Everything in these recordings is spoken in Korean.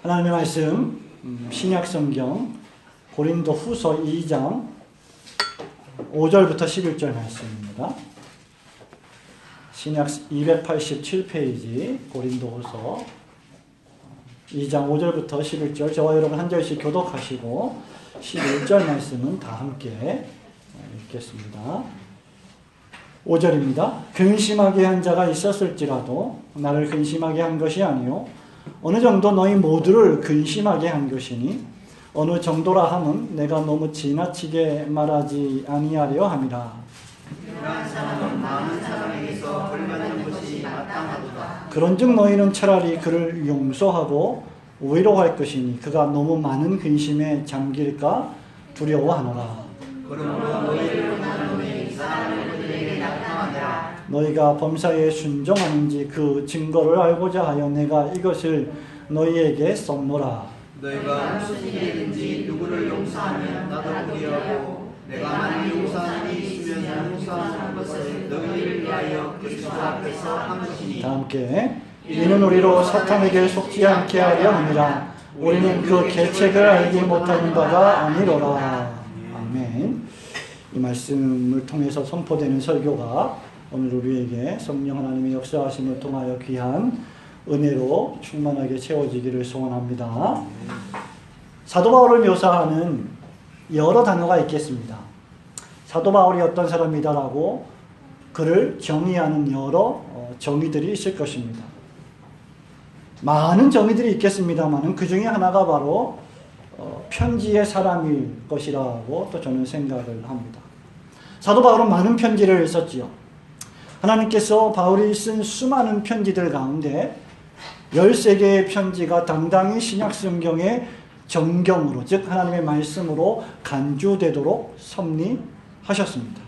하나님의 말씀 신약성경 고린도후서 2장 5절부터 11절 말씀입니다. 신약 287페이지 고린도후서 2장 5절부터 11절 저와 여러분 한 절씩 교독하시고 11절 말씀은 다 함께 읽겠습니다. 5절입니다. 근심하게 한 자가 있었을지라도 나를 근심하게 한 것이 아니요 어느 정도 너희 모두를 근심하게 한 것이니 어느 정도라 함은 내가 너무 지나치게 말하지 아니하려 함이라. 이러한 사람은 많은 사람에게서 벌받는 것이 마땅하도다. 그런즉 너희는 차라리 그를 용서하고 위로할 것이니 그가 너무 많은 근심에 잠길까 두려워하노라. 그러므로 너희를 만난 놈이 사람을 그들에게 나타나더라. 너희가 범사에 순종하는지 그 증거를 알고자 하여 내가 이것을 너희에게 썼노라. 너희가 무슨 일이든지 누구를 용서하면 나도 그리하고 내가 만일 용서하는 일이 있으면 용서하는 것을 너희를 위하여 그리스도 앞에서 한 것이니. 다 함께 이는 우리로 사탄에게 속지 않게 하려 함이라. 우리는 그 계책을 알지 못하는 바가 아니로라. 아멘. 이 말씀을 통해서 선포되는 설교가 오늘 우리에게 성령 하나님의 역사하심을 통하여 귀한 은혜로 충만하게 채워지기를 소원합니다. 사도 바울을 묘사하는 여러 단어가 있겠습니다. 사도 바울이 어떤 사람이다라고 그를 정의하는 여러 정의들이 있을 것입니다. 많은 정의들이 있겠습니다만 그 중에 하나가 바로 편지의 사람일 것이라고 또 저는 생각을 합니다. 사도 바울은 많은 편지를 썼지요. 하나님께서 바울이 쓴 수많은 편지들 가운데 13개의 편지가 당당히 신약성경의 정경으로, 즉 하나님의 말씀으로 간주되도록 섭리하셨습니다.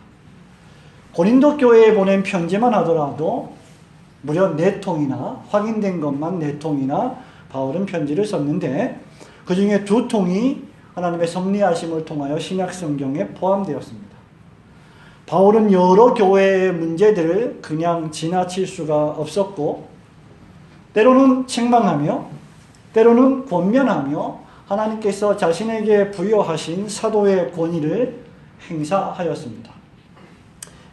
고린도 교회에 보낸 편지만 하더라도 무려 4통이나, 확인된 것만 4통이나 바울은 편지를 썼는데 그 중에 2통이 하나님의 섭리하심을 통하여 신약성경에 포함되었습니다. 바울은 여러 교회의 문제들을 그냥 지나칠 수가 없었고 때로는 책망하며 때로는 권면하며 하나님께서 자신에게 부여하신 사도의 권위를 행사하였습니다.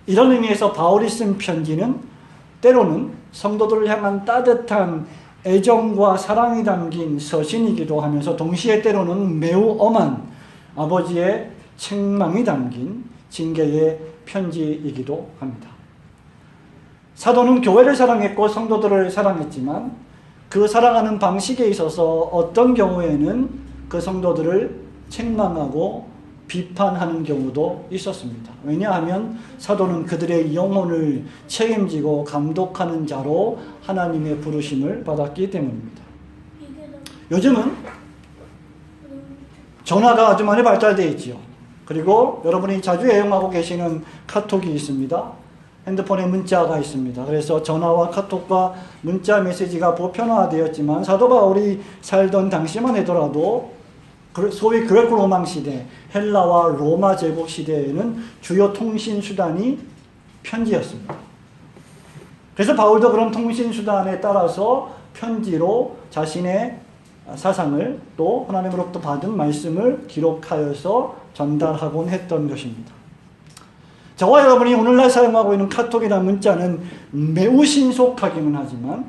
이런 의미에서 바울이 쓴 편지는 때로는 성도들을 향한 따뜻한 애정과 사랑이 담긴 서신이기도 하면서 동시에 때로는 매우 엄한 아버지의 책망이 담긴 징계의 편지이기도 합니다. 사도는 교회를 사랑했고 성도들을 사랑했지만 그 사랑하는 방식에 있어서 어떤 경우에는 그 성도들을 책망하고 비판하는 경우도 있었습니다. 왜냐하면 사도는 그들의 영혼을 책임지고 감독하는 자로 하나님의 부르심을 받았기 때문입니다. 요즘은 전화가 아주 많이 발달되어 있지요. 그리고 여러분이 자주 애용하고 계시는 카톡이 있습니다. 핸드폰에 문자가 있습니다. 그래서 전화와 카톡과 문자 메시지가 보편화되었지만 사도 바울이 살던 당시만 하더라도 소위 그레코 로마 시대, 헬라와 로마 제국 시대에는 주요 통신 수단이 편지였습니다. 그래서 바울도 그런 통신 수단에 따라서 편지로 자신의 사상을 또 하나님으로부터 받은 말씀을 기록하여서 전달하곤 했던 것입니다. 저와 여러분이 오늘날 사용하고 있는 카톡이나 문자는 매우 신속하기는 하지만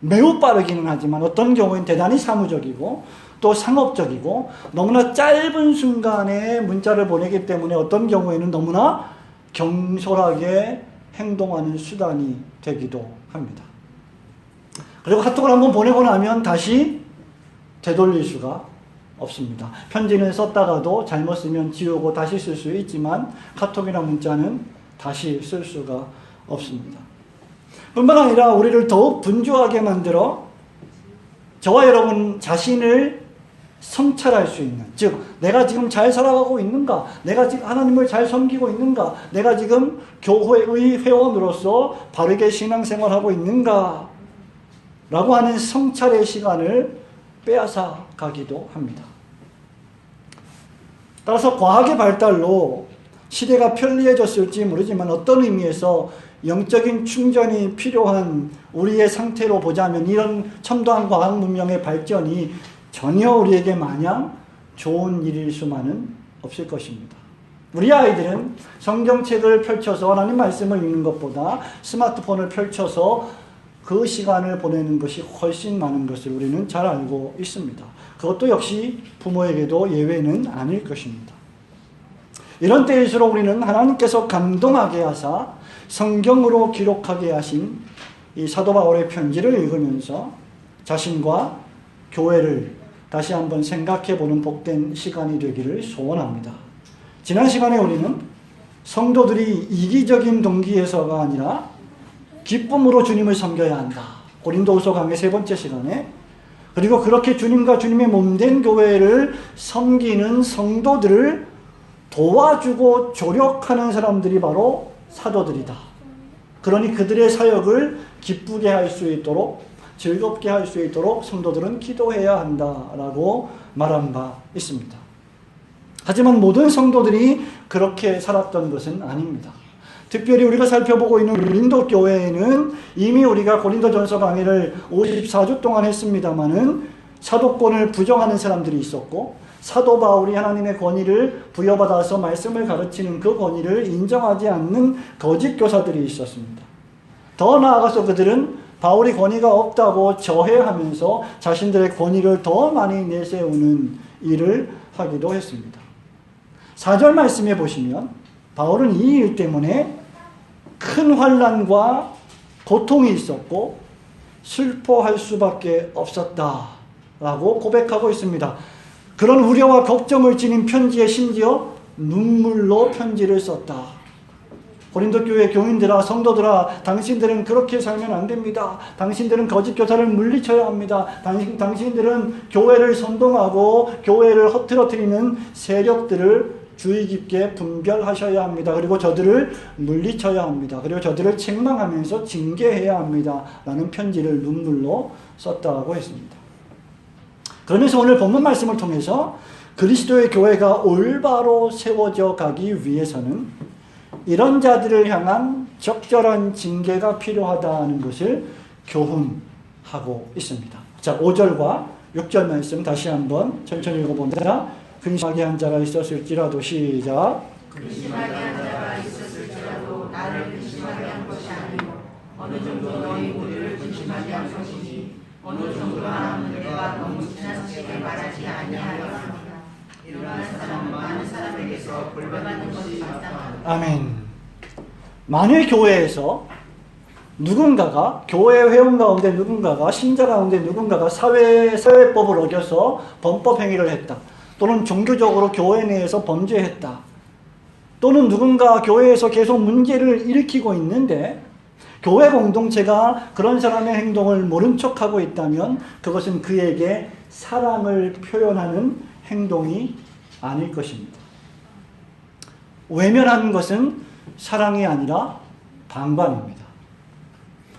매우 빠르기는 하지만 어떤 경우에는 대단히 사무적이고 또 상업적이고 너무나 짧은 순간에 문자를 보내기 때문에 어떤 경우에는 너무나 경솔하게 행동하는 수단이 되기도 합니다. 그리고 카톡을 한번 보내고 나면 다시 되돌릴 수가 없습니다. 편지는 썼다가도 잘못 쓰면 지우고 다시 쓸 수 있지만 카톡이나 문자는 다시 쓸 수가 없습니다. 뿐만 아니라 우리를 더욱 분주하게 만들어 저와 여러분 자신을 성찰할 수 있는, 즉 내가 지금 잘 살아가고 있는가, 내가 지금 하나님을 잘 섬기고 있는가, 내가 지금 교회의 회원으로서 바르게 신앙생활하고 있는가 라고 하는 성찰의 시간을 빼앗아 가기도 합니다. 따라서 과학의 발달로 시대가 편리해졌을지 모르지만 어떤 의미에서 영적인 충전이 필요한 우리의 상태로 보자면 이런 첨단 과학 문명의 발전이 전혀 우리에게 마냥 좋은 일일 수만은 없을 것입니다. 우리 아이들은 성경책을 펼쳐서 하나님 말씀을 읽는 것보다 스마트폰을 펼쳐서 그 시간을 보내는 것이 훨씬 많은 것을 우리는 잘 알고 있습니다. 그것도 역시 부모에게도 예외는 아닐 것입니다. 이런 때일수록 우리는 하나님께서 감동하게 하사 성경으로 기록하게 하신 이 사도 바울의 편지를 읽으면서 자신과 교회를 다시 한번 생각해 보는 복된 시간이 되기를 소원합니다. 지난 시간에 우리는 성도들이 이기적인 동기에서가 아니라 기쁨으로 주님을 섬겨야 한다. 고린도후서 강의 3번째 시간에, 그리고 그렇게 주님과 주님의 몸된 교회를 섬기는 성도들을 도와주고 조력하는 사람들이 바로 사도들이다. 그러니 그들의 사역을 기쁘게 할 수 있도록, 즐겁게 할 수 있도록 성도들은 기도해야 한다라고 말한 바 있습니다. 하지만 모든 성도들이 그렇게 살았던 것은 아닙니다. 특별히 우리가 살펴보고 있는 고린도 교회에는 이미 우리가 고린도전서 강의를 54주 동안 했습니다마는 사도권을 부정하는 사람들이 있었고, 사도 바울이 하나님의 권위를 부여받아서 말씀을 가르치는 그 권위를 인정하지 않는 거짓 교사들이 있었습니다. 더 나아가서 그들은 바울이 권위가 없다고 저해하면서 자신들의 권위를 더 많이 내세우는 일을 하기도 했습니다. 4절 말씀에 보시면 바울은 이 일 때문에 큰 환난과 고통이 있었고 슬퍼할 수밖에 없었다라고 고백하고 있습니다. 그런 우려와 걱정을 지닌 편지에 심지어 눈물로 편지를 썼다. 고린도 교회 교인들아, 성도들아, 당신들은 그렇게 살면 안 됩니다. 당신들은 거짓 교사를 물리쳐야 합니다. 당신들은 교회를 선동하고 교회를 흐트러뜨리는 세력들을 주의 깊게 분별하셔야 합니다. 그리고 저들을 물리쳐야 합니다. 그리고 저들을 책망하면서 징계해야 합니다. 라는 편지를 눈물로 썼다고 했습니다. 그러면서 오늘 본문 말씀을 통해서 그리스도의 교회가 올바로 세워져 가기 위해서는 이런 자들을 향한 적절한 징계가 필요하다는 것을 교훈하고 있습니다. 자, 5절과 6절 말씀 다시 한번 천천히 읽어봅니다. 근심하게 한 자가 있었을지라도, 시작. 근심하게 한 자가 있었을지라도 나를 근심하게 한 것이 아니요 어느 정도 너희 우리를 근심하게 한 것이니 어느 정도나 내가 너무 지나치게 말하지 아니하였습니다. 이러한 사람은 많은 사람에게서 벌받는 것이 마땅하다. 아멘. 만일 교회에서 누군가가, 교회 회원 가운데 누군가가, 신자 가운데 누군가가 사회법을 어겨서 범법 행위를 했다, 또는 종교적으로 교회 내에서 범죄했다, 또는 누군가 교회에서 계속 문제를 일으키고 있는데 교회 공동체가 그런 사람의 행동을 모른 척하고 있다면 그것은 그에게 사랑을 표현하는 행동이 아닐 것입니다. 외면하는 것은 사랑이 아니라 방관입니다.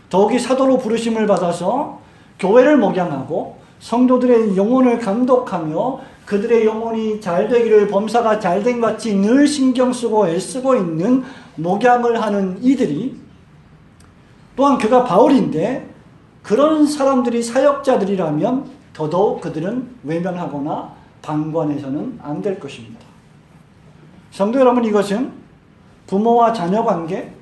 더욱이 사도로 부르심을 받아서 교회를 목양하고 성도들의 영혼을 감독하며 그들의 영혼이 잘 되기를 범사가 잘된 같이 늘 신경 쓰고 애쓰고 있는 목양을 하는 이들이, 또한 그가 바울인데 그런 사람들이 사역자들이라면 더더욱 그들은 외면하거나 방관해서는 안 될 것입니다. 성도 여러분, 이것은 부모와 자녀 관계,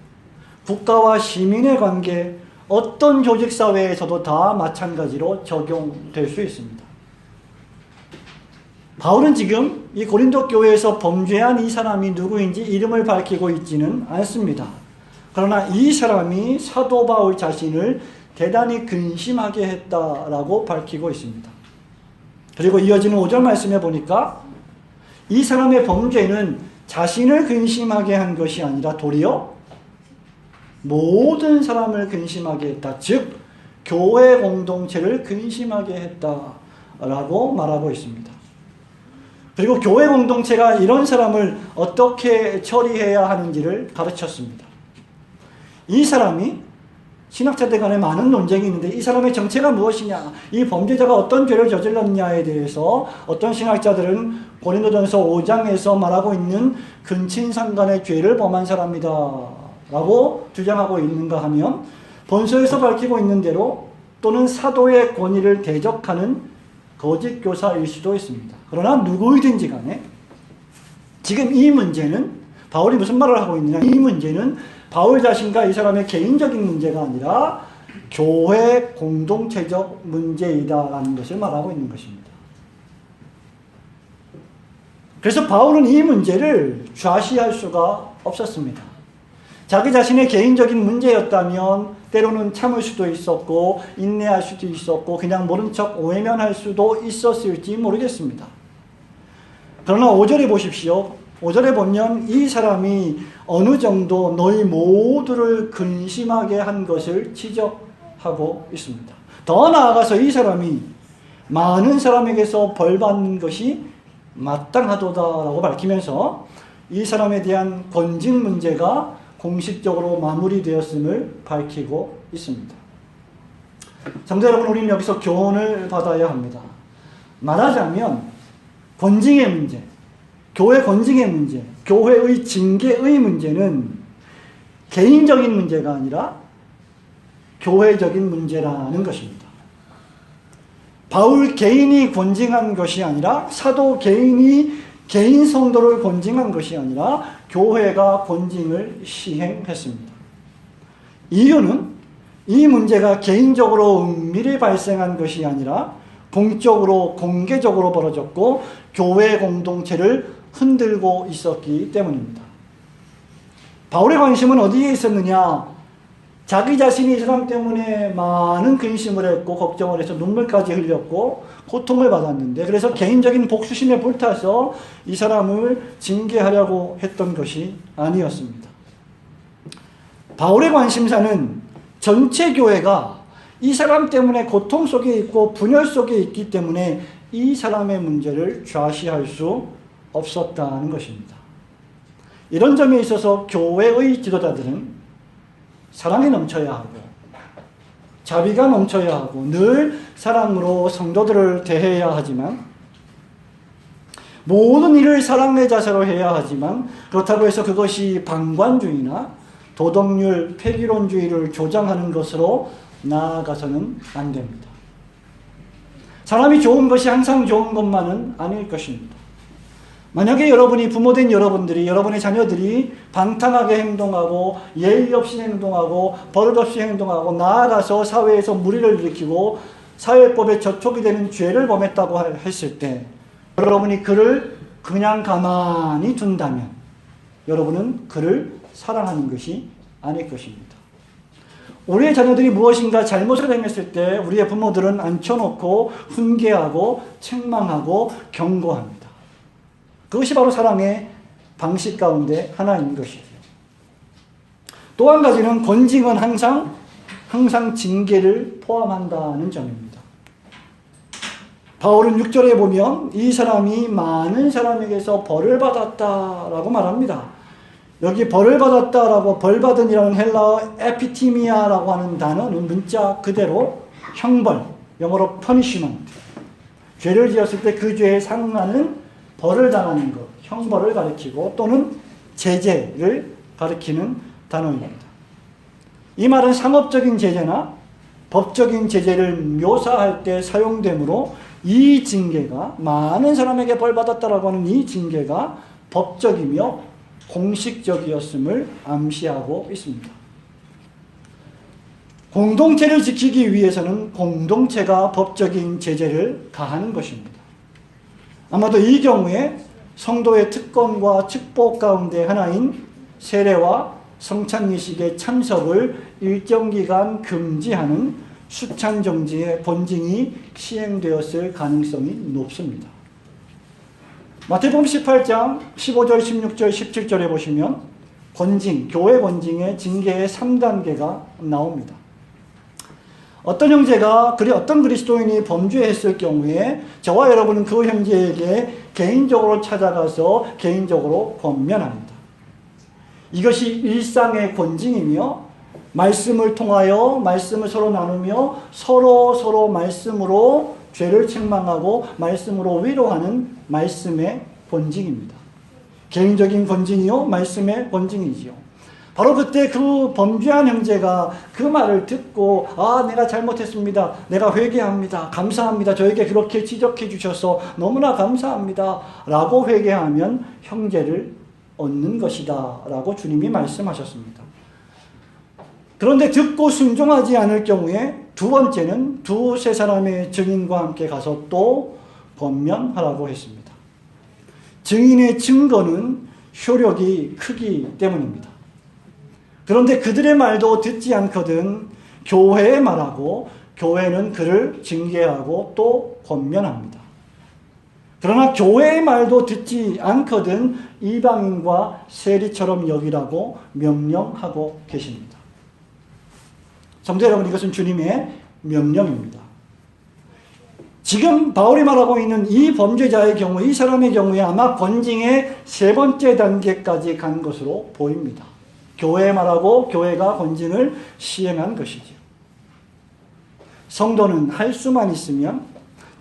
국가와 시민의 관계, 어떤 조직사회에서도 다 마찬가지로 적용될 수 있습니다. 바울은 지금 이 고린도 교회에서 범죄한 이 사람이 누구인지 이름을 밝히고 있지는 않습니다. 그러나 이 사람이 사도 바울 자신을 대단히 근심하게 했다라고 밝히고 있습니다. 그리고 이어지는 5절 말씀에 보니까 이 사람의 범죄는 자신을 근심하게 한 것이 아니라 도리어 모든 사람을 근심하게 했다. 즉 교회 공동체를 근심하게 했다라고 말하고 있습니다. 그리고 교회 공동체가 이런 사람을 어떻게 처리해야 하는지를 가르쳤습니다. 이 사람이, 신학자들 간에 많은 논쟁이 있는데 이 사람의 정체가 무엇이냐, 이 범죄자가 어떤 죄를 저질렀냐에 대해서 어떤 신학자들은 고린도전서 5장에서 말하고 있는 근친상간의 죄를 범한 사람이다 라고 주장하고 있는가 하면 본서에서 밝히고 있는 대로 또는 사도의 권위를 대적하는 거짓 교사일 수도 있습니다. 그러나 누구이든지 간에 지금 이 문제는 바울이 무슨 말을 하고 있느냐, 이 문제는 바울 자신과 이 사람의 개인적인 문제가 아니라 교회 공동체적 문제이다라는 것을 말하고 있는 것입니다. 그래서 바울은 이 문제를 좌시할 수가 없었습니다. 자기 자신의 개인적인 문제였다면 때로는 참을 수도 있었고 인내할 수도 있었고 그냥 모른 척 외면할 수도 있었을지 모르겠습니다. 그러나 5절에 보십시오. 5절에 보면 이 사람이 어느 정도 너희 모두를 근심하게 한 것을 지적하고 있습니다. 더 나아가서 이 사람이 많은 사람에게서 벌받는 것이 마땅하도다라고 밝히면서 이 사람에 대한 권징 문제가 공식적으로 마무리되었음을 밝히고 있습니다. 성도 여러분, 우리는 여기서 교훈을 받아야 합니다. 말하자면 권징의 문제, 교회 권징의 문제, 교회의 징계의 문제는 개인적인 문제가 아니라 교회적인 문제라는 것입니다. 바울 개인이 권징한 것이 아니라 사도 개인이 개인 성도를 권징한 것이 아니라 교회가 권징을 시행했습니다. 이유는 이 문제가 개인적으로 은밀히 발생한 것이 아니라 공적으로 공개적으로 벌어졌고 교회 공동체를 흔들고 있었기 때문입니다. 바울의 관심은 어디에 있었느냐? 자기 자신이 이 사람 때문에 많은 근심을 했고 걱정을 해서 눈물까지 흘렸고 고통을 받았는데, 그래서 개인적인 복수심에 불타서 이 사람을 징계하려고 했던 것이 아니었습니다. 바울의 관심사는 전체 교회가 이 사람 때문에 고통 속에 있고 분열 속에 있기 때문에 이 사람의 문제를 좌시할 수 없었다는 것입니다. 이런 점에 있어서 교회의 지도자들은 사랑이 넘쳐야 하고 자비가 넘쳐야 하고 늘 사랑으로 성도들을 대해야 하지만, 모든 일을 사랑의 자세로 해야 하지만, 그렇다고 해서 그것이 방관주의나 도덕률, 폐기론주의를 조장하는 것으로 나아가서는 안 됩니다. 사람이 좋은 것이 항상 좋은 것만은 아닐 것입니다. 만약에 여러분이 부모된 여러분들이, 여러분의 자녀들이 방탕하게 행동하고 예의 없이 행동하고 버릇없이 행동하고 나아가서 사회에서 무리를 일으키고 사회법에 저촉이 되는 죄를 범했다고 했을 때 여러분이 그를 그냥 가만히 둔다면 여러분은 그를 사랑하는 것이 아닐 것입니다. 우리의 자녀들이 무엇인가 잘못을 행했을 때 우리의 부모들은 앉혀놓고 훈계하고 책망하고 경고합니다. 그것이 바로 사랑의 방식 가운데 하나인 것이죠. 또 한 가지는 권징은 항상 징계를 포함한다는 점입니다. 바울은 6절에 보면 이 사람이 많은 사람에게서 벌을 받았다라고 말합니다. 여기 벌을 받았다라고, 벌받은이라는 헬라어 에피티미아라고 하는 단어는 문자 그대로 형벌, 영어로 punishment, 죄를 지었을 때 그 죄에 상응하는 벌을 당하는 것, 형벌을 가리키고 또는 제재를 가리키는 단어입니다. 이 말은 상업적인 제재나 법적인 제재를 묘사할 때 사용되므로 이 징계가, 많은 사람에게 벌 받았다라고 하는 이 징계가 법적이며 공식적이었음을 암시하고 있습니다. 공동체를 지키기 위해서는 공동체가 법적인 제재를 가하는 것입니다. 아마도 이 경우에 성도의 특권과 축복 가운데 하나인 세례와 성찬예식의 참석을 일정 기간 금지하는 수찬정지의 본징이 시행되었을 가능성이 높습니다. 마태복음 18장 15절, 16절, 17절에 보시면 권징, 교회 권징의 징계의 3단계가 나옵니다. 어떤 형제가, 어떤 그리스도인이 범죄했을 경우에 저와 여러분은 그 형제에게 개인적으로 찾아가서 개인적으로 권면합니다. 이것이 일상의 권징이며 말씀을 통하여 말씀을 서로 나누며 서로 말씀으로 죄를 책망하고 말씀으로 위로하는 말씀의 권징입니다. 개인적인 권징이요, 말씀의 권징이지요. 바로 그때 그 범죄한 형제가 그 말을 듣고 내가 잘못했습니다. 내가 회개합니다. 감사합니다. 저에게 그렇게 지적해 주셔서 너무나 감사합니다. 라고 회개하면 형제를 얻는 것이다. 라고 주님이 말씀하셨습니다. 그런데 듣고 순종하지 않을 경우에 두 번째는 두세 사람의 증인과 함께 가서 또 권면하라고 했습니다. 증인의 증거는 효력이 크기 때문입니다. 그런데 그들의 말도 듣지 않거든 교회에 말하고 교회는 그를 징계하고 또 권면합니다. 그러나 교회의 말도 듣지 않거든 이방인과 세리처럼 여기라고 명령하고 계십니다. 성도 여러분, 이것은 주님의 명령입니다. 지금 바울이 말하고 있는 이 범죄자의 경우, 이 사람의 경우에 아마 권징의 세 번째 단계까지 간 것으로 보입니다. 교회에 말하고 교회가 권징을 시행한 것이죠. 성도는 할 수만 있으면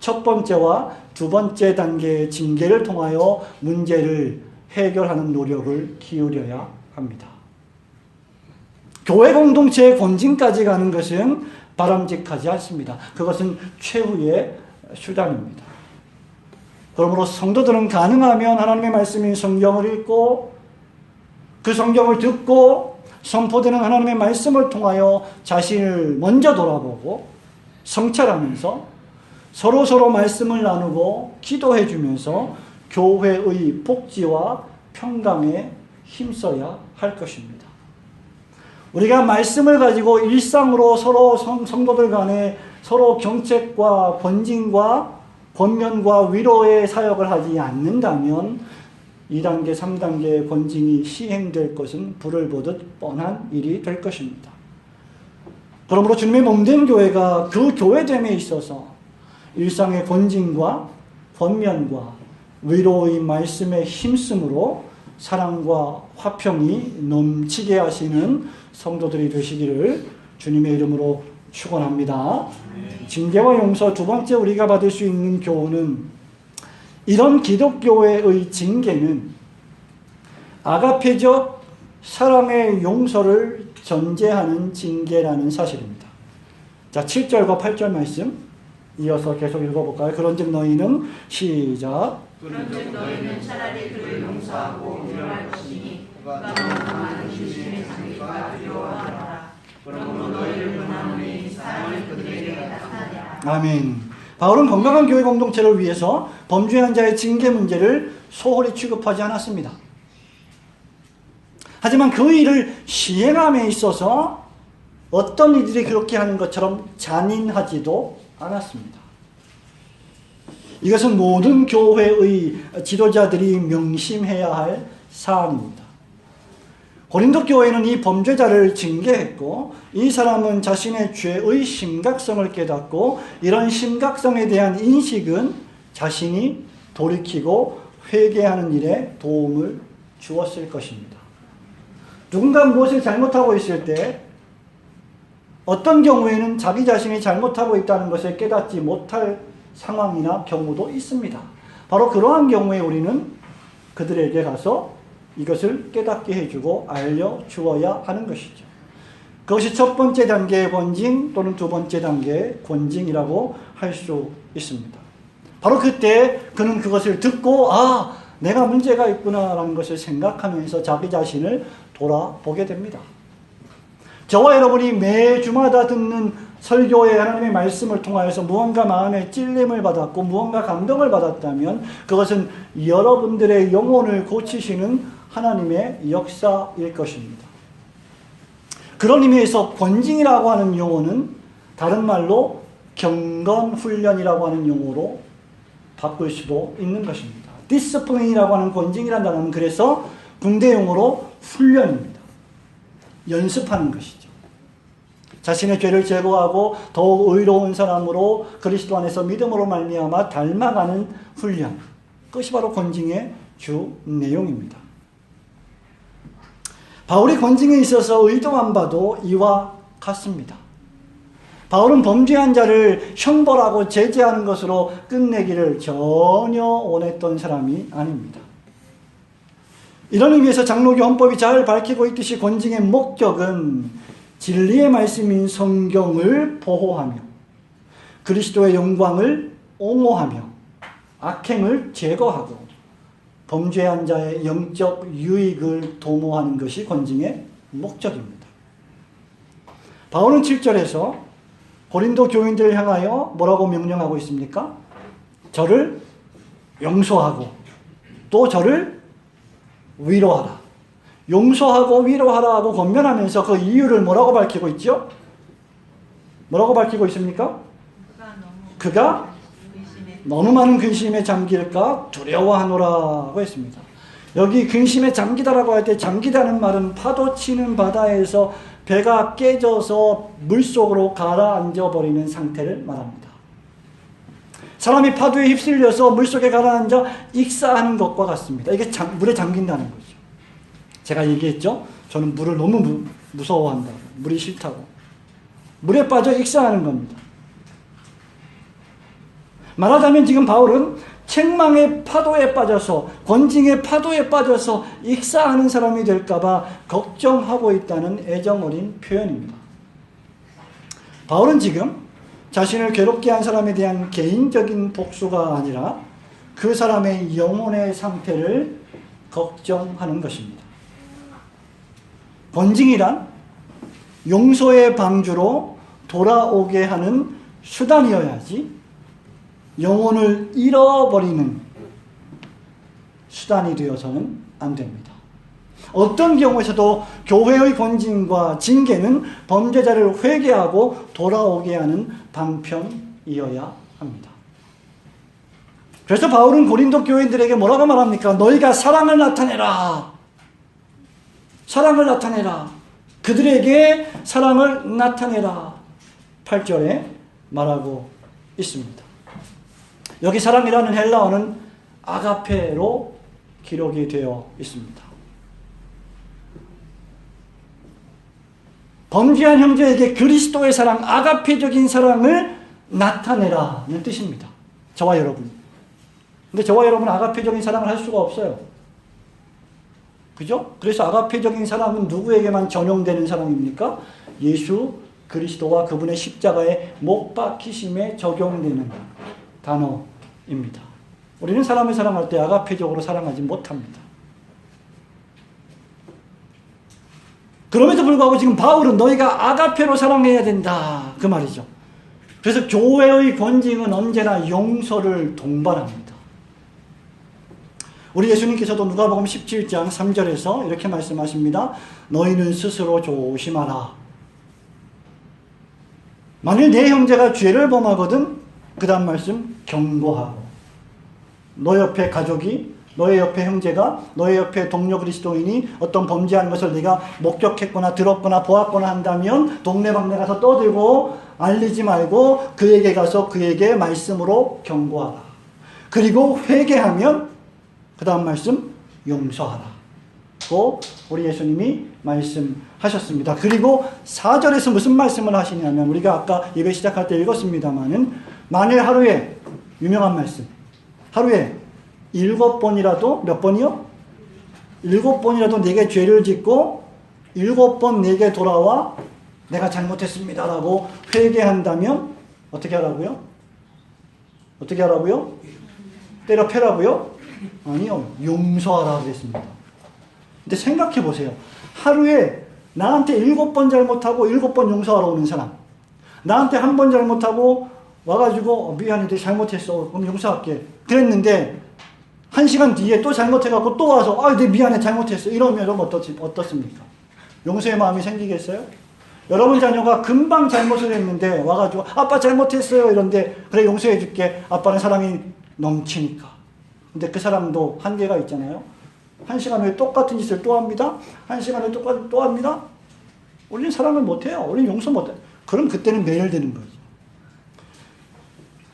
첫 번째와 두 번째 단계의 징계를 통하여 문제를 해결하는 노력을 기울여야 합니다. 교회 공동체의 권징까지 가는 것은 바람직하지 않습니다. 그것은 최후의 수단입니다. 그러므로 성도들은 가능하면 하나님의 말씀인 성경을 읽고 그 성경을 듣고 선포되는 하나님의 말씀을 통하여 자신을 먼저 돌아보고 성찰하면서 서로 말씀을 나누고 기도해 주면서 교회의 복지와 평강에 힘써야 할 것입니다. 우리가 말씀을 가지고 일상으로 서로 성도들 간에 서로 경책과 권징과 권면과 위로의 사역을 하지 않는다면 2단계, 3단계의 권징이 시행될 것은 불을 보듯 뻔한 일이 될 것입니다. 그러므로 주님의 몸된 교회가 그 교회됨에 있어서 일상의 권징과 권면과 위로의 말씀에 힘쓰므로 사랑과 화평이 넘치게 하시는 성도들이 되시기를 주님의 이름으로 축원합니다. 징계와 용서, 두 번째 우리가 받을 수 있는 교훈은 이런 기독교회의 징계는 아가페적 사랑의 용서를 전제하는 징계라는 사실입니다. 자, 7절과 8절 말씀 이어서 계속 읽어볼까요? 그런즉 너희는 시작. 그런즉 너희는 차라리 그를 용서하고 위로할 것이니 그가 너무 많은 주님의 장기가 두려워하라. 그러므로 너희를 원하노니 사랑을 그들에게 나타내라. 아멘. 바울은 건강한 교회 공동체를 위해서 범죄한 자의 징계 문제를 소홀히 취급하지 않았습니다. 하지만 그 일을 시행함에 있어서 어떤 이들이 그렇게 하는 것처럼 잔인하지도 않았습니다. 이것은 모든 교회의 지도자들이 명심해야 할 사항입니다. 고린도 교회는 이 범죄자를 징계했고 이 사람은 자신의 죄의 심각성을 깨닫고 이런 심각성에 대한 인식은 자신이 돌이키고 회개하는 일에 도움을 주었을 것입니다. 누군가 무엇을 잘못하고 있을 때 어떤 경우에는 자기 자신이 잘못하고 있다는 것을 깨닫지 못할 상황이나 경우도 있습니다. 바로 그러한 경우에 우리는 그들에게 가서 이것을 깨닫게 해주고 알려주어야 하는 것이죠. 그것이 첫 번째 단계의 권징 또는 두 번째 단계의 권징이라고 할 수 있습니다. 바로 그때 그는 그것을 듣고 내가 문제가 있구나라는 것을 생각하면서 자기 자신을 돌아보게 됩니다. 저와 여러분이 매주마다 듣는 설교의 하나님의 말씀을 통하여서 무언가 마음에 찔림을 받았고 무언가 감동을 받았다면 그것은 여러분들의 영혼을 고치시는 하나님의 역사일 것입니다. 그런 의미에서 권징이라고 하는 용어는 다른 말로 경건훈련이라고 하는 용어로 바꿀 수도 있는 것입니다. 디스플린이라고 하는 권징이라는 단어는 그래서 군대 용어로 훈련입니다. 연습하는 것이죠. 자신의 죄를 제거하고 더욱 의로운 사람으로 그리스도 안에서 믿음으로 말미암아 닮아가는 훈련. 그것이 바로 권징의 주 내용입니다. 바울이 권징에 있어서 의도한 바도 이와 같습니다. 바울은 범죄한 자를 형벌하고 제재하는 것으로 끝내기를 전혀 원했던 사람이 아닙니다. 이런 의미에서 장로교 헌법이 잘 밝히고 있듯이 권징의 목적은 진리의 말씀인 성경을 보호하며 그리스도의 영광을 옹호하며 악행을 제거하고 범죄한 자의 영적 유익을 도모하는 것이 권징의 목적입니다. 바울은 7절에서 고린도 교인들을 향하여 뭐라고 명령하고 있습니까? 저를 용서하고 또 저를 위로하라. 용서하고 위로하라 하고 권면하면서 그 이유를 뭐라고 밝히고 있죠? 뭐라고 밝히고 있습니까? 그가 너무 많은 근심에 잠길까 두려워하노라고 했습니다. 여기 근심에 잠기다라고 할 때 잠기다는 말은 파도 치는 바다에서 배가 깨져서 물속으로 가라앉아 버리는 상태를 말합니다. 사람이 파도에 휩쓸려서 물속에 가라앉아 익사하는 것과 같습니다. 이게 물에 잠긴다는 거죠. 제가 얘기했죠. 저는 물을 너무 무서워한다고. 물이 싫다고. 물에 빠져 익사하는 겁니다. 말하자면 지금 바울은 책망의 파도에 빠져서 권징의 파도에 빠져서 익사하는 사람이 될까봐 걱정하고 있다는 애정어린 표현입니다. 바울은 지금 자신을 괴롭게 한 사람에 대한 개인적인 복수가 아니라 그 사람의 영혼의 상태를 걱정하는 것입니다. 권징이란 용서의 방주로 돌아오게 하는 수단이어야지 영혼을 잃어버리는 수단이 되어서는 안 됩니다. 어떤 경우에서도 교회의 권징과 징계는 범죄자를 회개하고 돌아오게 하는 방편이어야 합니다. 그래서 바울은 고린도 교인들에게 뭐라고 말합니까? 너희가 사랑을 나타내라. 사랑을 나타내라. 그들에게 사랑을 나타내라. 8절에 말하고 있습니다. 여기 사랑이라는 헬라어는 아가페로 기록이 되어 있습니다. 범죄한 형제에게 그리스도의 사랑, 아가페적인 사랑을 나타내라는 뜻입니다. 저와 여러분. 근데 저와 여러분은 아가페적인 사랑을 할 수가 없어요. 그죠? 그래서 아가페적인 사랑은 누구에게만 전용되는 사랑입니까? 예수 그리스도와 그분의 십자가의 못 박히심에 적용되는 단어입니다. 우리는 사람을 사랑할 때 아가페적으로 사랑하지 못합니다. 그럼에도 불구하고 지금 바울은 너희가 아가페로 사랑해야 된다. 그 말이죠. 그래서 교회의 권징은 언제나 용서를 동반합니다. 우리 예수님께서도 누가복음 17장 3절에서 이렇게 말씀하십니다. 너희는 스스로 조심하라. 만일 내 형제가 죄를 범하거든 그 다음 말씀 경고하고 너 옆에 가족이 너의 옆에 형제가 너의 옆에 동료 그리스도인이 어떤 범죄하는 것을 네가 목격했거나 들었거나 보았거나 한다면 동네방네 가서 떠들고 알리지 말고 그에게 가서 그에게 말씀으로 경고하라. 그리고 회개하면 그 다음 말씀 용서하라. 고 우리 예수님이 말씀하셨습니다. 그리고 4절에서 무슨 말씀을 하시냐면 우리가 아까 예배 시작할 때 읽었습니다마는 만일 하루에 유명한 말씀 하루에 7번이라도 몇 번이요? 7번이라도 내게 죄를 짓고 7번 내게 돌아와 내가 잘못했습니다라고 회개한다면 어떻게 하라고요? 어떻게 하라고요? 때려 패라고요? 아니요. 용서하라 그랬습니다. 근데 생각해 보세요. 하루에 나한테 7번 잘못하고 7번 용서하러 오는 사람, 나한테 한 번 잘못하고 와가지고 미안해 내가 잘못했어 그럼 용서할게 그랬는데 1시간 뒤에 또 잘못해갖고 또 와서 내 미안해 잘못했어 이러면 여러분 어떻습니까? 용서의 마음이 생기겠어요? 여러분 자녀가 금방 잘못을 했는데 와가지고 아빠 잘못했어요 이런데 그래 용서해줄게 아빠는 사랑이 넘치니까. 근데 그 사람도 한계가 있잖아요. 1시간 후에 똑같은 짓을 또 합니다. 1시간 후에 똑같은 또 합니다. 우리는 사랑을 못해요. 우리는 용서 못해요. 그럼 그때는 매일되는 거죠.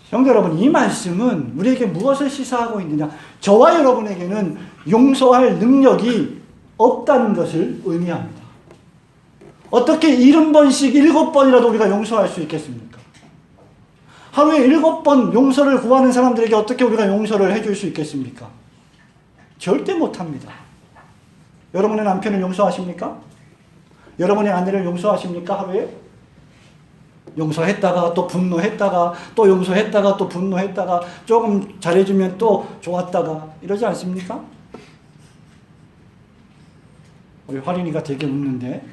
형제 여러분, 이 말씀은 우리에게 무엇을 시사하고 있느냐? 저와 여러분에게는 용서할 능력이 없다는 것을 의미합니다. 어떻게 70번씩 7번이라도 우리가 용서할 수 있겠습니까? 하루에 7번 용서를 구하는 사람들에게 어떻게 우리가 용서를 해줄 수 있겠습니까? 절대 못합니다. 여러분의 남편을 용서하십니까? 여러분의 아내를 용서하십니까? 하루에? 용서했다가 또 분노했다가 또 용서했다가 또 분노했다가 조금 잘해주면 또 좋았다가 이러지 않습니까? 우리 화린이가 되게 웃는데.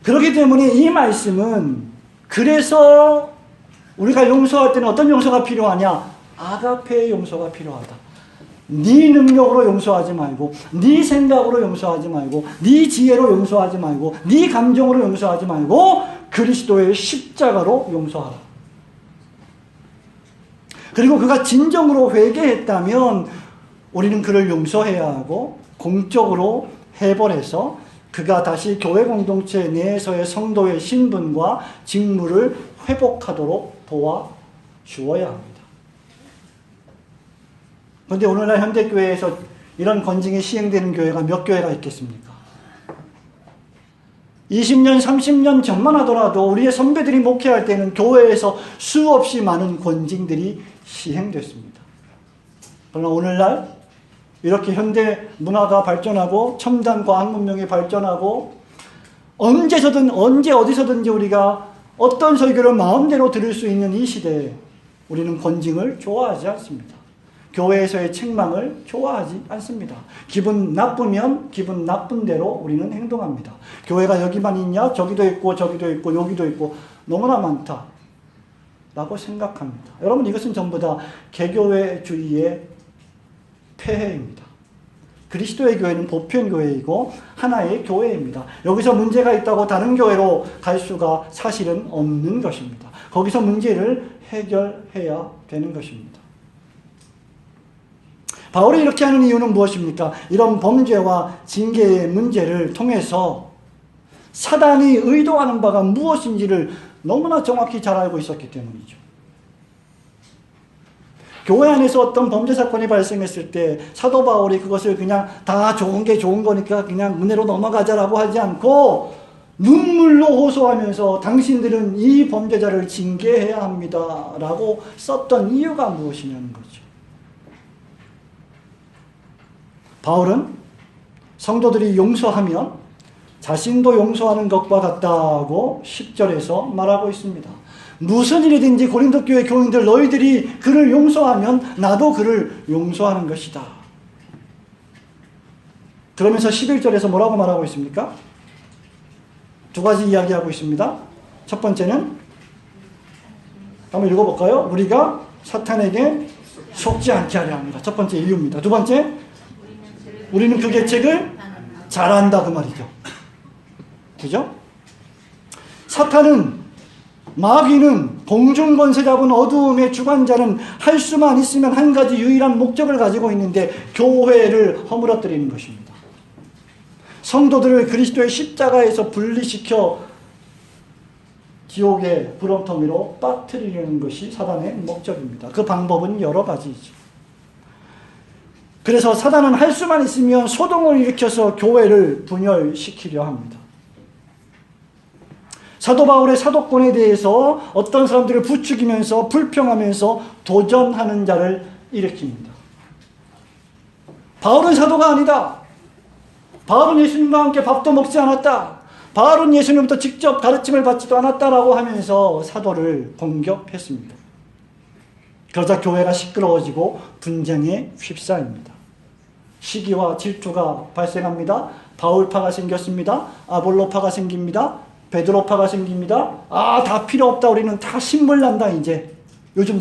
그렇기 때문에 이 말씀은 그래서 우리가 용서할 때는 어떤 용서가 필요하냐? 아가페의 용서가 필요하다. 네 능력으로 용서하지 말고, 네 생각으로 용서하지 말고, 네 지혜로 용서하지 말고, 네 감정으로 용서하지 말고 그리스도의 십자가로 용서하라. 그리고 그가 진정으로 회개했다면 우리는 그를 용서해야 하고 공적으로 해벌해서 그가 다시 교회 공동체 내에서의 성도의 신분과 직무를 회복하도록 도와주어야 합니다. 그런데 오늘날 현대교회에서 이런 권징이 시행되는 교회가 몇 교회가 있겠습니까? 20년, 30년 전만 하더라도 우리의 선배들이 목회할 때는 교회에서 수없이 많은 권징들이 시행됐습니다. 그러나 오늘날 이렇게 현대 문화가 발전하고 첨단 과학 문명이 발전하고 언제서든 언제 어디서든지 우리가 어떤 설교를 마음대로 들을 수 있는 이 시대에 우리는 권징을 좋아하지 않습니다. 교회에서의 책망을 좋아하지 않습니다. 기분 나쁘면 기분 나쁜 대로 우리는 행동합니다. 교회가 여기만 있냐? 저기도 있고 저기도 있고 여기도 있고 너무나 많다 라고 생각합니다. 여러분, 이것은 전부 다 개교회주의의 폐해입니다. 그리스도의 교회는 보편교회이고 하나의 교회입니다. 여기서 문제가 있다고 다른 교회로 갈 수가 사실은 없는 것입니다. 거기서 문제를 해결해야 되는 것입니다. 바울이 이렇게 하는 이유는 무엇입니까? 이런 범죄와 징계의 문제를 통해서 사단이 의도하는 바가 무엇인지를 너무나 정확히 잘 알고 있었기 때문이죠. 교회 안에서 어떤 범죄 사건이 발생했을 때 사도 바울이 그것을 그냥 다 좋은 게 좋은 거니까 그냥 은혜로 넘어가자라고 하지 않고 눈물로 호소하면서 당신들은 이 범죄자를 징계해야 합니다 라고 썼던 이유가 무엇이냐는 거죠. 바울은 성도들이 용서하면 자신도 용서하는 것과 같다고 10절에서 말하고 있습니다. 무슨 일이든지 고린도 교회 교인들 너희들이 그를 용서하면 나도 그를 용서하는 것이다. 그러면서 11절에서 뭐라고 말하고 있습니까? 두 가지 이야기하고 있습니다. 첫 번째는 한번 읽어볼까요? 우리가 사탄에게 속지 않게 하려 합니다. 첫 번째 이유입니다. 두 번째, 우리는 그 계책을 잘한다 그 말이죠. 그죠? 사탄은, 마귀는, 공중권세 잡은 어두움의 주관자는 할 수만 있으면 한 가지 유일한 목적을 가지고 있는데 교회를 허물어뜨리는 것입니다. 성도들을 그리스도의 십자가에서 분리시켜 지옥의 불원텅이로 빠뜨리려는 것이 사단의 목적입니다. 그 방법은 여러 가지이죠. 그래서 사단은 할 수만 있으면 소동을 일으켜서 교회를 분열시키려 합니다. 사도 바울의 사도권에 대해서 어떤 사람들을 부추기면서 불평하면서 도전하는 자를 일으킵니다. 바울은 사도가 아니다. 바울은 예수님과 함께 밥도 먹지 않았다. 바울은 예수님부터 직접 가르침을 받지도 않았다라고 하면서 사도를 공격했습니다. 그러자 교회가 시끄러워지고 분쟁에 휩싸입니다. 시기와 질투가 발생합니다. 바울파가 생겼습니다. 아볼로파가 생깁니다. 베드로파가 생깁니다. 다 필요 없다. 우리는 다 신물난다 이제. 요즘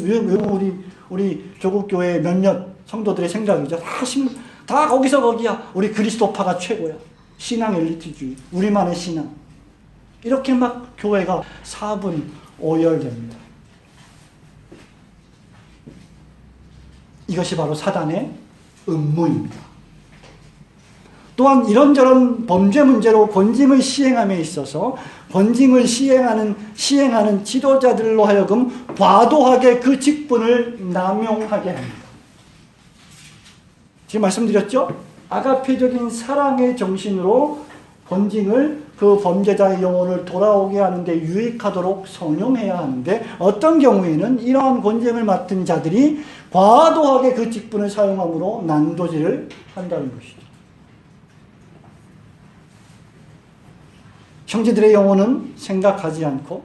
우리 조국 교회 몇몇 성도들의 생각이죠. 다 거기서 거기야. 우리 그리스도파가 최고야. 신앙 엘리트주의. 우리만의 신앙. 이렇게 막 교회가 사분 오열됩니다. 이것이 바로 사단의 음모입니다. 또한 이런저런 범죄 문제로 권징을 시행함에 있어서 권징을 시행하는 지도자들로 하여금 과도하게 그 직분을 남용하게 합니다. 지금 말씀드렸죠? 아가페적인 사랑의 정신으로 권징을 그 범죄자의 영혼을 돌아오게 하는데 유익하도록 성용해야 하는데 어떤 경우에는 이러한 권징을 맡은 자들이 과도하게 그 직분을 사용함으로 난도질을 한다는 것이죠. 형제들의 영혼은 생각하지 않고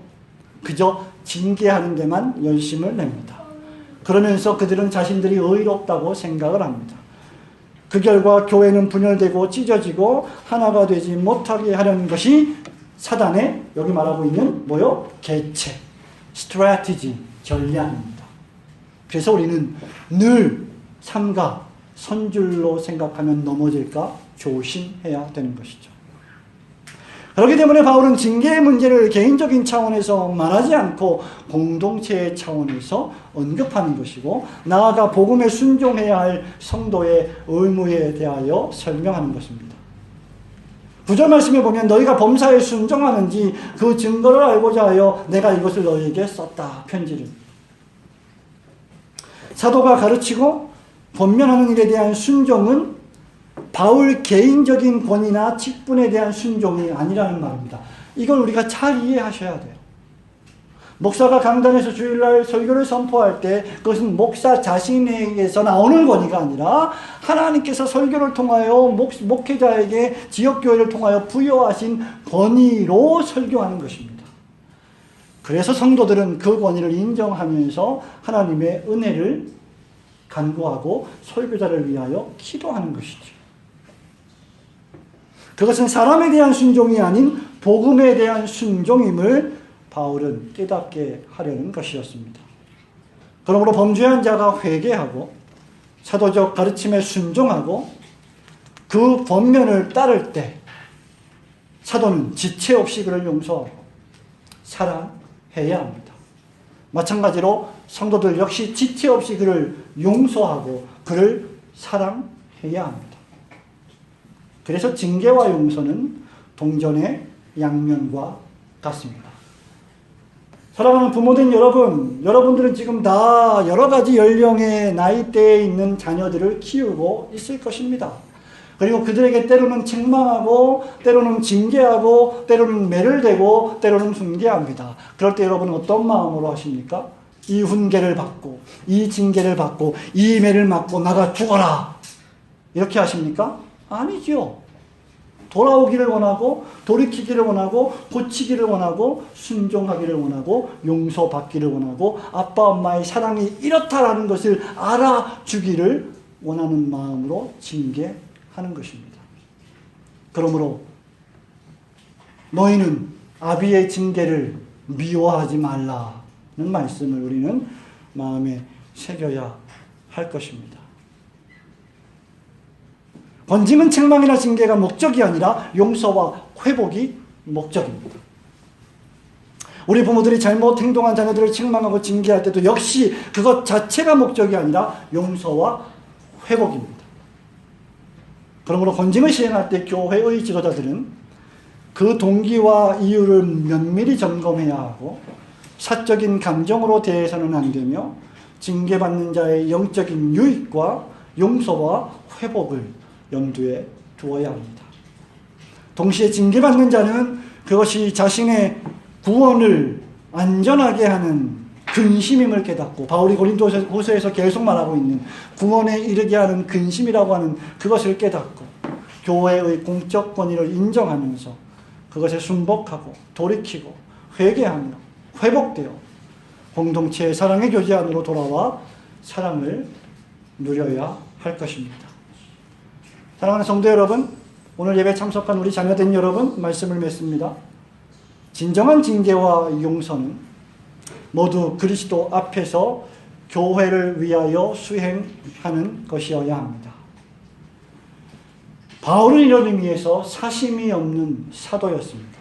그저 징계하는 데만 열심을 냅니다. 그러면서 그들은 자신들이 의롭다고 생각을 합니다. 그 결과 교회는 분열되고 찢어지고 하나가 되지 못하게 하려는 것이 사단의 여기 말하고 있는 뭐요? 계책, 스트래티지, 전략입니다. 그래서 우리는 늘 삼가, 선줄로 생각하면 넘어질까 조심해야 되는 것이죠. 그렇기 때문에 바울은 징계의 문제를 개인적인 차원에서 말하지 않고 공동체의 차원에서 언급하는 것이고, 나아가 복음에 순종해야 할 성도의 의무에 대하여 설명하는 것입니다. 9절 말씀에 보면 너희가 범사에 순종하는지 그 증거를 알고자 하여 내가 이것을 너희에게 썼다. 편지를. 사도가 가르치고 권면하는 일에 대한 순종은 바울 개인적인 권위나 직분에 대한 순종이 아니라는 말입니다. 이걸 우리가 잘 이해하셔야 돼요. 목사가 강단에서 주일날 설교를 선포할 때 그것은 목사 자신에게서 나오는 권위가 아니라 하나님께서 설교를 통하여 목회자에게 지역교회를 통하여 부여하신 권위로 설교하는 것입니다. 그래서 성도들은 그 권위를 인정하면서 하나님의 은혜를 간구하고 설교자를 위하여 기도하는 것이죠. 그것은 사람에 대한 순종이 아닌 복음에 대한 순종임을 바울은 깨닫게 하려는 것이었습니다. 그러므로 범죄한 자가 회개하고 사도적 가르침에 순종하고 그 권면을 따를 때 사도는 지체 없이 그를 용서하고 사랑해야 합니다. 마찬가지로 성도들 역시 지체 없이 그를 용서하고 그를 사랑해야 합니다. 그래서 징계와 용서는 동전의 양면과 같습니다. 사랑하는 부모된 여러분, 여러분들은 지금 다 여러 가지 연령의 나이대에 있는 자녀들을 키우고 있을 것입니다. 그리고 그들에게 때로는 책망하고 때로는 징계하고 때로는 매를 대고 때로는 훈계합니다. 그럴 때 여러분은 어떤 마음으로 하십니까? 이 훈계를 받고 이 징계를 받고 이 매를 맞고 나가 죽어라 이렇게 하십니까? 아니죠. 돌아오기를 원하고 돌이키기를 원하고 고치기를 원하고 순종하기를 원하고 용서받기를 원하고 아빠 엄마의 사랑이 이렇다라는 것을 알아주기를 원하는 마음으로 징계하는 것입니다. 그러므로 너희는 아비의 징계를 미워하지 말라는 말씀을 우리는 마음에 새겨야 할 것입니다. 권징은 책망이나 징계가 목적이 아니라 용서와 회복이 목적입니다. 우리 부모들이 잘못 행동한 자녀들을 책망하고 징계할 때도 역시 그것 자체가 목적이 아니라 용서와 회복입니다. 그러므로 권징을 시행할 때 교회의 지도자들은 그 동기와 이유를 면밀히 점검해야 하고 사적인 감정으로 대해서는 안 되며 징계받는 자의 영적인 유익과 용서와 회복을 염두에 두어야 합니다. 동시에 징계받는 자는 그것이 자신의 구원을 안전하게 하는 근심임을 깨닫고 바울이 고린도후서에서 계속 말하고 있는 구원에 이르게 하는 근심이라고 하는 그것을 깨닫고 교회의 공적 권위를 인정하면서 그것에 순복하고 돌이키고 회개하며 회복되어 공동체의 사랑의 교제 안으로 돌아와 사랑을 누려야 할 것입니다. 사랑하는 성도 여러분, 오늘 예배 참석한 우리 자녀된 여러분, 말씀을 맺습니다. 진정한 징계와 용서는 모두 그리스도 앞에서 교회를 위하여 수행하는 것이어야 합니다. 바울은 이런 의미에서 사심이 없는 사도였습니다.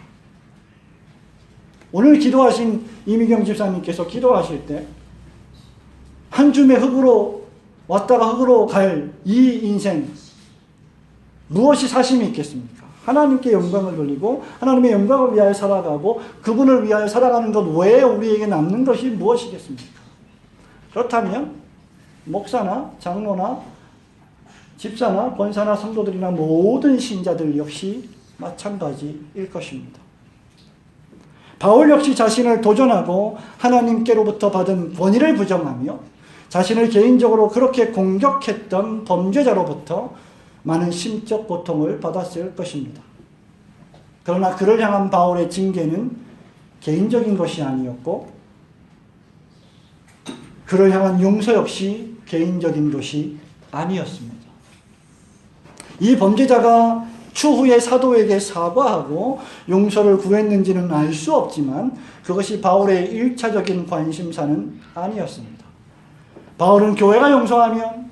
오늘 기도하신 이미경 집사님께서 기도하실 때 한 줌의 흙으로 왔다가 흙으로 갈 이 인생 무엇이 사심이 있겠습니까? 하나님께 영광을 돌리고 하나님의 영광을 위하여 살아가고 그분을 위하여 살아가는 것 외에 우리에게 남는 것이 무엇이겠습니까? 그렇다면 목사나 장로나 집사나 권사나 성도들이나 모든 신자들 역시 마찬가지일 것입니다. 바울 역시 자신을 도전하고 하나님께로부터 받은 권위를 부정하며 자신을 개인적으로 그렇게 공격했던 범죄자로부터 많은 심적 고통을 받았을 것입니다. 그러나 그를 향한 바울의 징계는 개인적인 것이 아니었고 그를 향한 용서 역시 개인적인 것이 아니었습니다. 이 범죄자가 추후에 사도에게 사과하고 용서를 구했는지는 알 수 없지만 그것이 바울의 1차적인 관심사는 아니었습니다. 바울은 교회가 용서하면,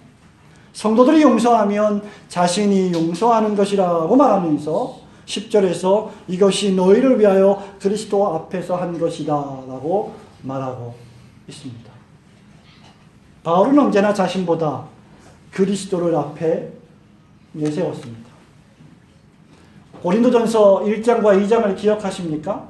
성도들이 용서하면 자신이 용서하는 것이라고 말하면서 10절에서 이것이 너희를 위하여 그리스도 앞에서 한 것이다 라고 말하고 있습니다. 바울은 언제나 자신보다 그리스도를 앞에 내세웠습니다. 고린도전서 1장과 2장을 기억하십니까?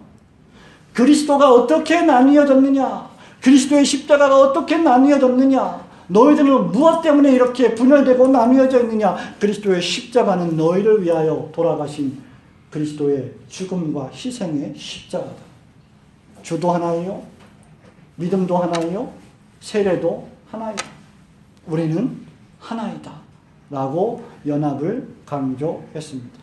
그리스도가 어떻게 나뉘어졌느냐? 그리스도의 십자가가 어떻게 나뉘어졌느냐? 너희들은 무엇 때문에 이렇게 분열되고 나뉘어져 있느냐? 그리스도의 십자가는 너희를 위하여 돌아가신 그리스도의 죽음과 희생의 십자가다. 주도 하나요? 믿음도 하나요? 세례도 하나이다. 우리는 하나이다. 라고 연합을 강조했습니다.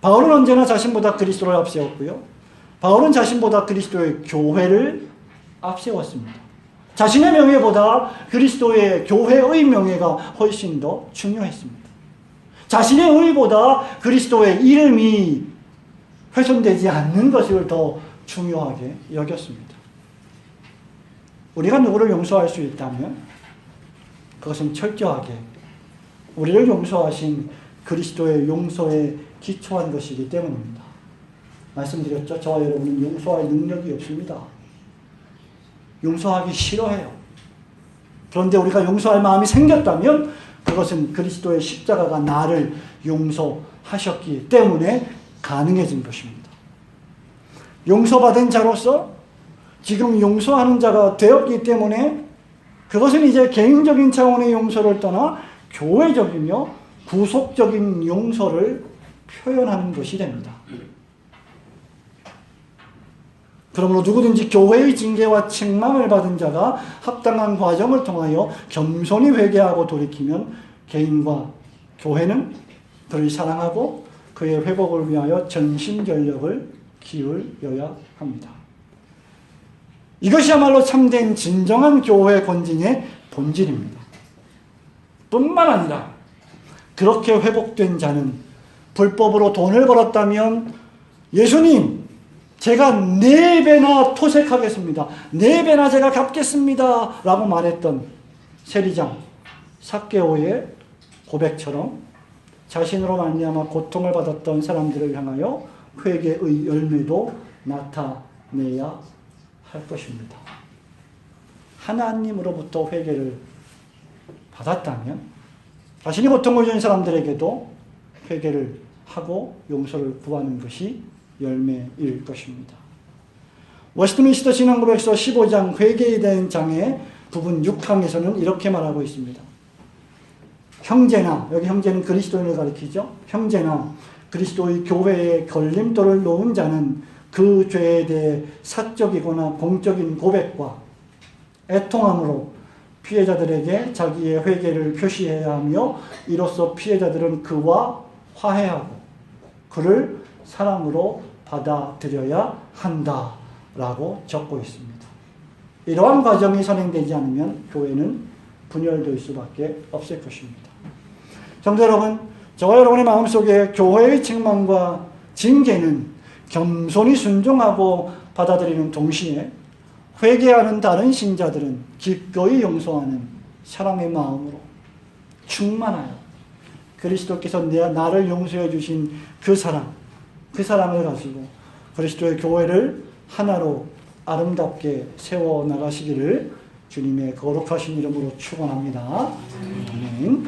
바울은 언제나 자신보다 그리스도를 앞세웠고요. 바울은 자신보다 그리스도의 교회를 앞세웠습니다. 자신의 명예보다 그리스도의 교회의 명예가 훨씬 더 중요했습니다. 자신의 의보다 그리스도의 이름이 훼손되지 않는 것을 더 중요하게 여겼습니다. 우리가 누구를 용서할 수 있다면 그것은 철저하게 우리를 용서하신 그리스도의 용서에 기초한 것이기 때문입니다. 말씀드렸죠. 저와 여러분은 용서할 능력이 없습니다. 용서하기 싫어해요. 그런데 우리가 용서할 마음이 생겼다면 그것은 그리스도의 십자가가 나를 용서하셨기 때문에 가능해진 것입니다. 용서받은 자로서 지금 용서하는 자가 되었기 때문에 그것은 이제 개인적인 차원의 용서를 떠나 교회적이며 구속적인 용서를 표현하는 것이 됩니다. 그러므로 누구든지 교회의 징계와 책망을 받은 자가 합당한 과정을 통하여 겸손히 회개하고 돌이키면 개인과 교회는 그를 사랑하고 그의 회복을 위하여 전심전력을 기울여야 합니다. 이것이야말로 참된 진정한 교회 건진의 본질입니다. 뿐만 아니라 그렇게 회복된 자는 불법으로 돈을 벌었다면 예수님 제가 4배나 토색하겠습니다. 4배나 제가 갚겠습니다. 라고 말했던 세리장 삭개오의 고백처럼 자신으로 말미암아 고통을 받았던 사람들을 향하여 회개의 열매도 나타내야 할 것입니다. 하나님으로부터 회개를 받았다면 자신이 고통을 준 사람들에게도 회개를 하고 용서를 구하는 것이 열매일 것입니다. 워스트민스터 신앙고백서 15장 회개에 대한 장의 부분 6항에서는 이렇게 말하고 있습니다. 형제나, 여기 형제는 그리스도인을 가리키죠. 형제나 그리스도의 교회에 걸림돌을 놓은 자는 그 죄에 대해 사적이거나 공적인 고백과 애통함으로 피해자들에게 자기의 회개를 표시해야 하며 이로써 피해자들은 그와 화해하고 그를 사랑으로 받아들여야 한다라고 적고 있습니다. 이러한 과정이 선행되지 않으면 교회는 분열될 수밖에 없을 것입니다. 성도 여러분, 저와 여러분의 마음속에 교회의 책망과 징계는 겸손히 순종하고 받아들이는 동시에 회개하는 다른 신자들은 기꺼이 용서하는 사랑의 마음으로 충만하여 그리스도께서 나를 용서해 주신 그 사랑을 가지고 그리스도의 교회를 하나로 아름답게 세워나가시기를 주님의 거룩하신 이름으로 축원합니다. 아멘.